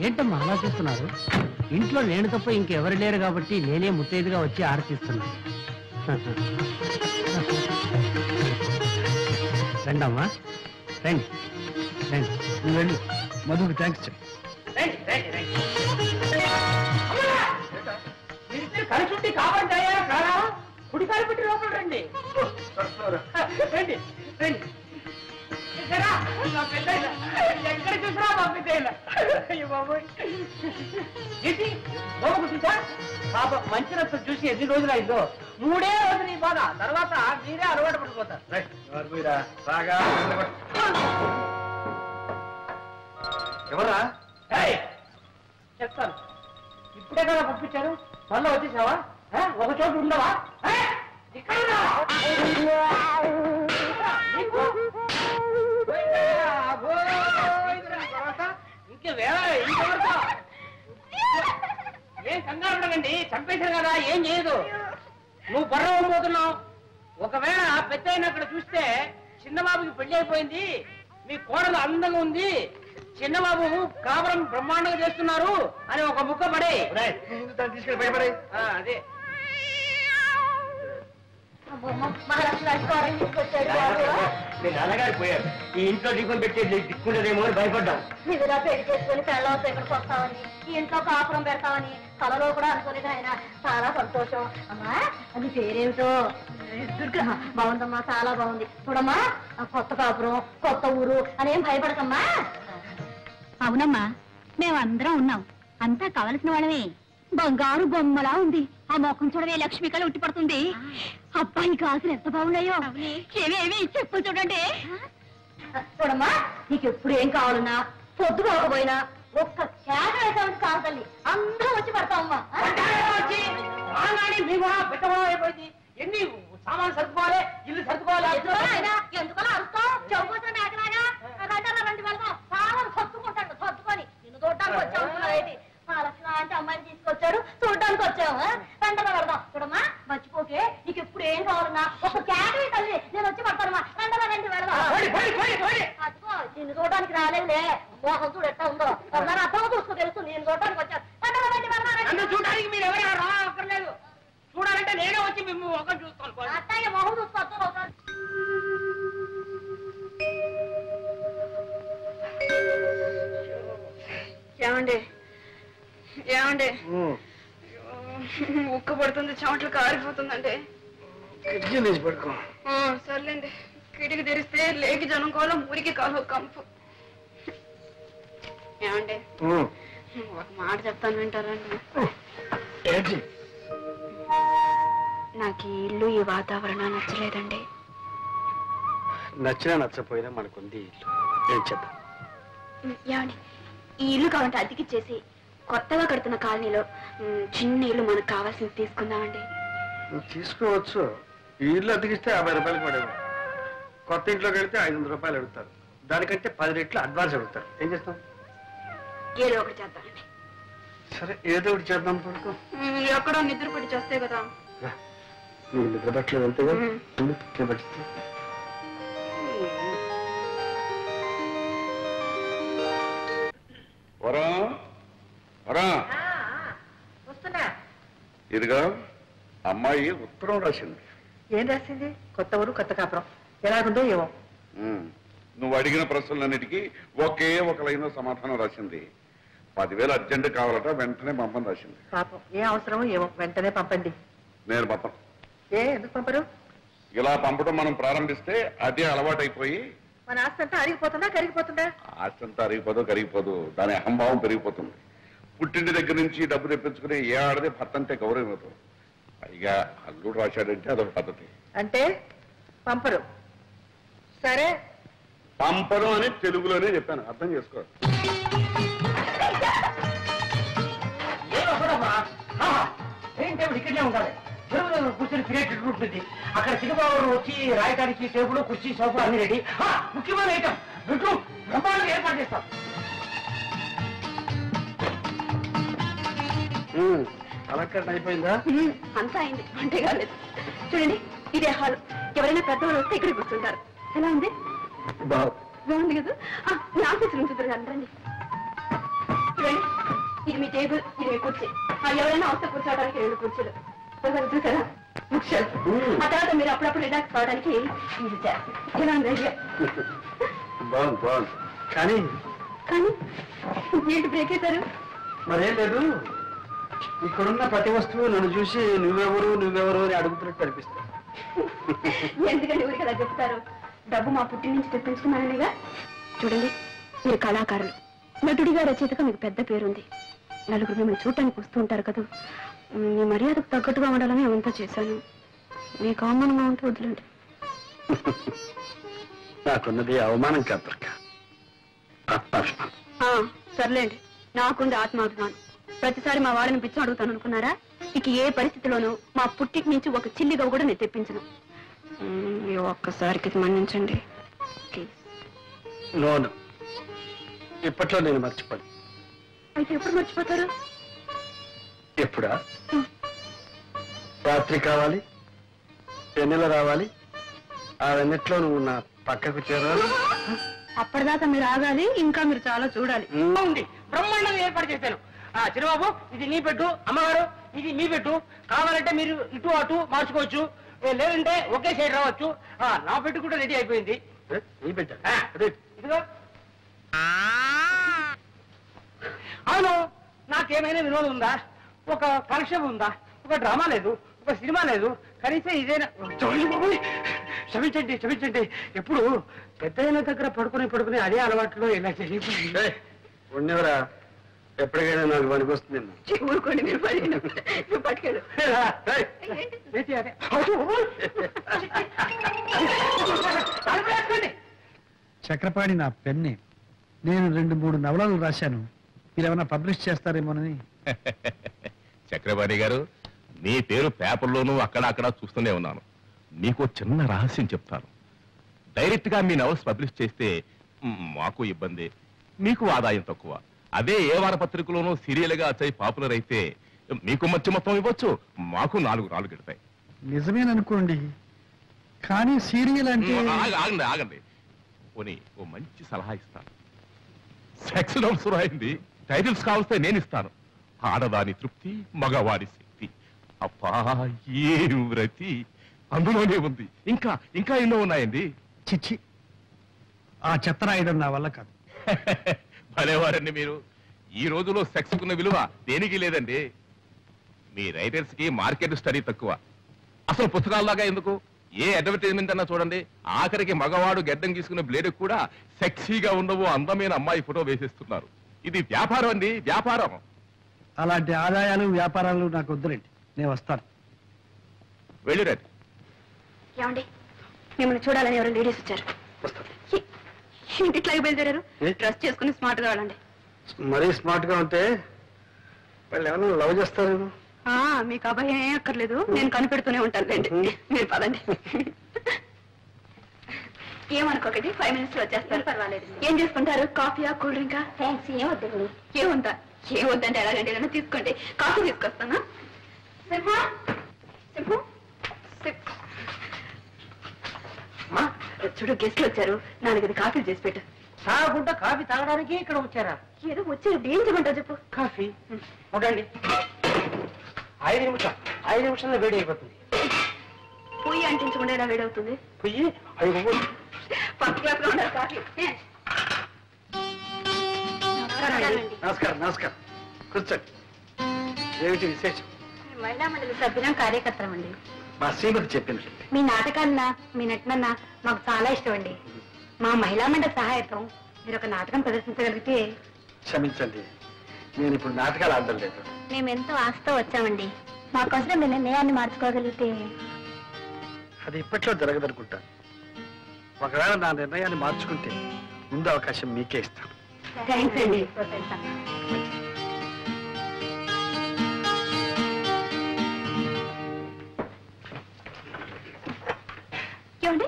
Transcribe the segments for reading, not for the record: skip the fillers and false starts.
ఏంటమ్మా అలా చేస్తున్నారు? ఇంట్లో నేను తప్ప ఇంకెవరు లేరు కాబట్టి నేనే ముత్తైదుగా వచ్చి ఆరతిస్తున్నాను. రండమ్మా, రండి రండి. నువ్వు వెళ్ళు, మధుకు థ్యాంక్స్ చెప్పు. కలిసి కావంటాయా కారా? కుడి కాలు పెట్టి లోపల రండి. రండి రండి. ఎక్కడ చూసినా మా పెద్ద బాబోయ్ ఏంటి బాబుకుంటా పాప మంచి రక్తం చూసి ఎన్ని రోజులు అయిందో. 3 రోజులు ఈ బాధ, తర్వాత మీరే అలవాటు పడిపోతారు. ఎవరా? చెప్తాను. ఇప్పుడే కదా పంపించారు, మళ్ళీ వచ్చేసావా? ఒక చోటు ఉండవా? ఏం కంగారు ఉండకండి, చంపేశారు కదా, ఏం చేయదు. నువ్వు బర్రవబోతున్నావు. ఒకవేళ పెద్ద అయిన అక్కడ చూస్తే చిన్నబాబుకి పెళ్లి అయిపోయింది, మీ కోడలు అందంగా ఉంది, చిన్నబాబు కాపురం బ్రహ్మాండంగా చేస్తున్నారు అని ఒక ముక్క పడే తీసుకెళ్ళి భయపడే. అదే నాన్నగారు పోయారు, ఈ ఇంట్లో దీపం పెట్టి దిక్కుండదేమో అని భయపడ్డాం. నిధులా పెళ్లి చేసుకుని పెళ్ళవతో ఇక్కడికి వస్తామని, ఈ ఇంట్లో కాపురం పెడతామని కలలో కూడా అనుకోలేదు ఆయన. చాలా సంతోషం. అమ్మా అది పేరేమిటో? బాగుందమ్మా, చాలా బాగుంది. చూడమ్మా, కొత్త కాపురం, కొత్త ఊరు అనేం భయపడకమ్మా. అవునమ్మా, మేమందరం ఉన్నాం, అంతా కావలసిన వాళ్ళమే. బంగారు బొమ్మలా ఉంది. ఆ మొఖం చూడవే, లక్ష్మి కళ ఉట్టి పడుతుంది. అబ్బాయి కాసులు ఎంత బాగున్నాయో. ఏమేమి చెప్పు చూడండి. చూడమ్మా, నీకు ఎప్పుడు ఏం కావాలన్నా పొద్దు పోకపోయినా ఒక్క కేక వేసామని కాదు తల్లి, అందరూ వచ్చి పడతామమ్మా. అయిపోయింది. ఎన్ని సామాన్లు సర్దుకోవాలి, ఇల్లు సర్దుకోవాలి. ఎందుకలా అరుస్తావు? చౌకోసం మేకలాగా రండి వెళ్దాం. సామాన్ సర్దుకుంటాడు, సర్దుకొని నిన్ను చూడటానికి వచ్చావు. మా లక్ష్మి అంటే అమ్మాయిని తీసుకొచ్చాడు, చూడడానికి వచ్చావు. వెంటనే పెడదాం. చూడమ్మా, మర్చిపోకే, నీకు ఎప్పుడు ఏం కావాలన్నా ఒక క్యాటరీ తల్లి, నేను వచ్చి పడతానమ్మా. వెంటనే రండి వెళ్దాం. అదిగో నిన్ను చూడడానికి రాలేదులే, మోహం చూడు ఎట్టా ఉందో. ఒకసారి అర్థం చూసుకో, తెలుసు నేను చూడడానికి వచ్చాను. వెంటనే రండి వెళ్దాం. చూడడానికి మీరు ఎవరైనా రాక్కర్లేదు, చూడాలంటే నేనే వచ్చి మేము ఒక చూస్తాను. అత్తయ్య మొహం చూసుకోవచ్చు ఒకసారి. ఏమండి ఏమండి, ఉక్క పడుతుంది, చెమటలు కారిపోతుందండి. పడుకో. సర్లేండి, కిటికీ తెరిస్తే లేకి జనం కాలం, ఊరికి కాలు కంపు. ఏమండి ఒక మాట చెప్తాను, వింటారండి? నాకు ఈ ఇల్లు, ఈ వాతావరణం నచ్చలేదండి. నచ్చినా నచ్చపోయినా మనకుంది ఇల్లు, ఏం చేద్దాం? ఏమండి, ఈ ఇల్లు కావాలంటే అద్దెకిచ్చేసి కొత్తగా కడుతున్న కాలనీలో చిన్న ఇల్లు మనకు కావాల్సింది తీసుకుందామండి. తీసుకోవచ్చు. ఈ ఇల్లు అద్దెకిస్తే 50 రూపాయలు పడేది. కొత్త ఇంట్లోకి వెళ్తే 500 రూపాయలు అడుగుతారు. దానికంటే 10 రెట్లు అడ్వాన్స్ అడుగుతారు. ఏం చేస్తాం? ఏదో ఒకటి చేద్దామండి. సరే, ఏదో ఒకటి చేద్దాం. పడుకో. ఎక్కడో నిద్ర పడి చేస్తే కదా. నీకు నిద్ర పట్టలేదు అంతేగా? పట్టిస్తా. వస్తున్నా. ఇదిగా అమ్మాయి ఉత్తరం రాసింది. ఏం రాసింది? కొత్త ఊరు, కొత్త కాపురం, ఎలాగుందో ఏమో. నువ్వు అడిగిన ప్రశ్నలన్నిటికీ ఒకే ఒక లైన్ సమాధానం రాసింది. 10,000 అర్జెంట్ కావాలట, వెంటనే పంపని రాసింది. పాపం, ఏ అవసరమో ఏమో, వెంటనే పంపండి. నేను పంపను. ఎందుకు పంపరు? ఇలా పంపడం మనం ప్రారంభిస్తే అదే అలవాటైపోయి మన ఆస్తి అంతా అరిగిపోతుందా, కరిగిపోతుందా? ఆస్తి అంతా అరిగిపోదు, కరిగిపోదు, దాని అహంభావం పెరిగిపోతుంది. పుట్టింటి దగ్గర నుంచి డబ్బు తెప్పించుకుని ఏ ఆడదే భర్త అంటే గౌరవం ఇవ్వదు. పైగా అల్లుడు రాశాడంటే అదొక పద్ధతి. అంటే పంపరు. సరే, పంపను అని తెలుగులోనే చెప్పాను, అర్థం చేసుకో. ఇక్కడనే ఉండాలి. చెరువులో కూర్చొని క్రియేటివ్ ఉంటుంది. అక్కడ చిన్నబాబు వచ్చి రాయడానికి టేబుల్, కుర్చీ, సోఫా అన్ని రెడీ. ముఖ్యమైన ఐటమ్ బెడ్రూమ్ బ్రహ్మాండంగా ఏర్పాటు చేస్తాం. అలంకరణ అయిపోయిందా? అంతా అయింది, అంటే కాలేదు. చూడండి, ఇదే హాల్. ఎవరైనా పెద్దవాళ్ళు వస్తే ఇక్కడ కూర్చుంటారు. ఎలా ఉంది? బాగుంది కదా? నా ఆఫీస్ నుంచి రండి. చూడండి, ఇది మీ టేబుల్, ఇది మీ కుర్చీ. ఎవరైనా అవసరం కూర్చోవడానికి 2 కుర్చీలు చూసారా, బుక్స్. ఆ తర్వాత మీరు అప్పుడప్పుడు రిలాక్స్ కావడానికి ఇది బాగుంది బాగుంది. కానీ కానీ ఏంటి బ్రేక్ అవుతారు? మరేం లేదు, ఇక్కడున్న ప్రతి వస్తువు నన్ను చూసి నువ్వెవరు అని అడుగుతున్నట్టు అనిపిస్తుంది. ఎందుకంటే ఊరికి అలా చెప్తారు? డబ్బు మా పుట్టి నుంచి తెప్పించుకున్నాననిగా. చూడండి, మీరు కళాకారులు, నటుడిగా రచయితగా మీకు పెద్ద పేరుంది. నలుగురు మిమ్మల్ని చూడటానికి వస్తూ ఉంటారు కదా. మీ మర్యాదకు తగ్గట్టుగా ఉండాలని అవంతా చేశాను. మీకు అవమానంగా ఉంటే వదిలేండి. నాకున్నది అవమానం కాదు, ఆత్మాభిమానం. సర్లేండి, నాకుంది ఆత్మాభిమానం. ప్రతిసారి మా వాళ్ళని పిచ్చి అడుగుతాను అనుకున్నారా? ఇక ఏ పరిస్థితిలోనూ మా పుట్టికి నుంచి ఒక చిల్లిగా కూడా నేను తెప్పించను. ఒక్కసారికి మన్నించండి ప్లీజ్. లోను ఇప్పట్లో నేను మర్చిపోను. అయితే ఎప్పుడు మర్చిపోతారు? ఎప్పుడా? రాత్రి కావాలి, వెన్నెల రావాలి, ఆ వెన్నెట్లో నువ్వు నా పక్కకు చేరాలి. అప్పటిదాకా మీరు ఆగాలి, ఇంకా మీరు చాలా చూడాలి. ఉంది, బ్రహ్మాండంగా ఏర్పాటు చేశాను. చిన్నబాబు, ఇది నీ పెట్టు, అమ్మగారు ఇది మీ పెట్టు. కావాలంటే మీరు ఇటు అటు మార్చుకోవచ్చు, లేదంటే ఒకే సైడ్ రావచ్చు. నా పెట్టు కూడా రెడీ అయిపోయింది. ఇదిగో. అవును, నాకేమైనా వినోదం ఉందా? ఒక కనెక్షన్ ఉందా? ఒక డ్రామా లేదు, ఒక సినిమా లేదు, కనీసం ఇదేనా? క్షమించండి క్షమించండి. ఎప్పుడు పెద్ద దగ్గర పడుకుని అదే అలవాట్లో ఇలా జరిగిపోయింది. ఉండేవరా, ఎప్పటికైనా నాకు పనికొస్తుంది. ఊరుకోండి, మీరు పట్టుకెళ్ళు. చక్రపాణి నా పెన్నే. నేను 2-3 నవలలు రాశాను, మీరేమైనా పబ్లిష్ చేస్తారేమోనని. చక్రపాణి గారు, మీ పేరు పేపర్లోనూ అక్కడ చూస్తూనే ఉన్నాను. మీకు చిన్న రహస్యం చెప్తాను. డైరెక్ట్ గా మీ నవల్స్ పబ్లిష్ చేస్తే మాకు ఇబ్బంది, మీకు ఆదాయం తక్కువ. అదే ఏ వారపత్రికలోనూ సీరియల్ గా వచ్చాయి పాపులర్ అయితే మీకు మంచి మొత్తం ఇవ్వచ్చు, మాకు 4 రాళ్ళు గిడతాయి. నిజమేననుకోండి, కానీ సీరియల్ అంటే. ఆగండి పోనీ ఓ మంచి సలహా ఇస్తాను. సెక్స్ నోట్స్ రాయింది, టైటిల్స్ కావస్తే నేను ఇస్తాను. ఆడదాని తృప్తి, మగవాడి శక్తి. అబ్బా ఏ వ్రతి అందులోనే ఉంది. ఇంకా ఇంకా ఎన్నో ఉన్నాయండి. చిచ్చి, ఆ చెత్త రాయడం నా వల్ల కాదు. భలేవారండి మీరు. ఈ రోజులో సెక్స్ కున్న విలువ దేనికి లేదండి. మీ రైటర్స్ కి మార్కెట్ స్టడీ తక్కువ. అసలు పుస్తకాల్లాగా ఎందుకు, ఏ అడ్వర్టైజ్మెంట్ అన్నా చూడండి, ఆఖరికి మగవాడు గెడ్డం తీసుకున్న బ్లేడ్ కూడా సెక్సీగా ఉండవు అందమైన అమ్మాయి ఫోటో వేసేస్తున్నారు. ఇది వ్యాపారం అండి, వ్యాపారం. అలాంటి ఆదాయాలు వ్యాపారాలు నాకు వద్దులేండి, నేను వస్తాను. వెళ్ళిరండి. ఏమండి, మిమ్మల్ని చూడాలని ఎవరు లేడీస్ వచ్చారు. ఇంటిట్లాగే బయలుదేరారు. డ్రెస్ చేసుకుని స్మార్ట్ గా వెళ్ళండి. మరీ స్మార్ట్ గా ఉంటే వాళ్ళు ఏమన్నా లవ్ చేస్తారేమో. మీకు అభయం ఏం అక్కర్లేదు, నేను కనిపెడుతూనే ఉంటాను. మీరు పదండి. ఏమనుకోకండి, 5 minutes లో వచ్చేస్తారు. పర్వాలేదు. ఏం చేసుకుంటారు? కాఫీయా, కూల్ డ్రింకా? థ్యాంక్స్, ఏమొద్దండి. ఏమొద్దంటే ఎలాగంటే ఏదైనా తీసుకోండి. కాఫీ తీసుకొస్తానా? చూడు, గెస్ట్లు వచ్చారు, 4 కాఫీలు చేసి పెట్టు. తాగకుండా కాఫీ తాగడానికి ఇక్కడ వచ్చారా? ఏదో వచ్చారు, ఏం చెప్పంటావు చెప్పు. కాఫీ ఉండండి, 5 నిమిషాల్లో వేడి అయిపోతుంది. పొయ్యి అంటించకుండా ఎలా వేడవుతుంది? పొయ్యి ఫస్ట్ క్లాస్ లో ఉండాలి కాఫీ. నమస్కారం నమస్కారం, కూర్చోండి. ఏమిటి విశేషం? మహిళా మండలి సభ్యులం, కార్యకర్తలం అండి. మా శ్రీమతి చెప్పింది. మీ నాటకాలన్నా మీ నటనన్నా మాకు చాలా ఇష్టం అండి. మా మహిళా మండలి సహాయకం మీరు ఒక నాటకం ప్రదర్శించగలిగితే. క్షమించండి, నేను ఇప్పుడు నాటకాలు ఆడడం లేదు. మేము ఎంతో ఆశతో వచ్చామండి. మాకోసం మీ నిర్ణయాన్ని మార్చుకోగలిగితే. అది ఇప్పట్లో జరగదనుకుంటా. ఒకవేళ నా నిర్ణయాన్ని మార్చుకుంటే ముందు అవకాశం మీకే ఇస్తాను. థ్యాంక్స్ అండి. ఏమండి,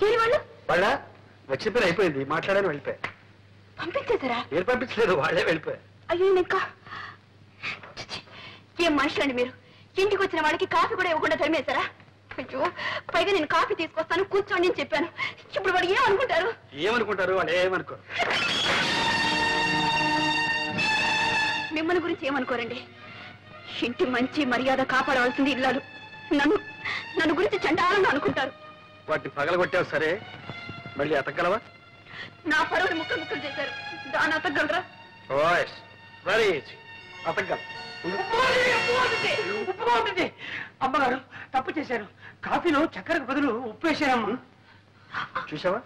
ఏరి వాళ్ళు వాళ్ళ వచ్చిన పని అయిపోయింది, మాట్లాడని వెళ్ళిపోయా. పంపించేశారా? ఏం పంపించలేదు, వాళ్ళే వెళ్ళిపోయా. అయ్యో, ఇంకా ఏం మనుషులండి మీరు? ఇంటికి వచ్చిన వాళ్ళకి కాఫీ కూడా ఇవ్వకుండా తరిమేశారా? అయ్యో, పైగా నేను కాఫీ తీసుకొస్తాను కూర్చోండి అని చెప్పాను. ఇప్పుడు వాడు ఏమనుకుంటారు? ఏమనుకుంటారు? వాళ్ళు ఏమనుకోరు. మిమ్మల్ని గురించి ఏమనుకోరండి. ఇంటి మంచి మర్యాద కాపాడవలసింది ఇల్లాలు. నన్ను నన్ను గురించి చండాలంగా అనుకుంటారు. వాటిని పగలగొట్టావు సరే, మళ్ళీ అతగలవా? నా పరువుని ముక్కలు ముక్కలు చేశారు, దాన్ని అతగలరా? Very easy, అతగల. ఉప్పుగా ఉంటుంది. అమ్మగారు తప్పు చేశారు. కాఫీలో చక్కెరకు బదులు ఉప్పు వేశారమ్మా. చూసావా,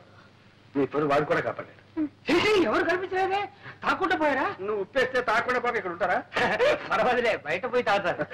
నీ పరువు వాడు కూడా కాపాడాడు. ఎవరు కనిపించలేదే, తాకుండా పోయారా? నువ్వు ఉప్పేస్తే తాకుండా పోక ఇక్కడ ఉంటారా? పర్వాలేదులే, బయట పోయి తాగుతారు.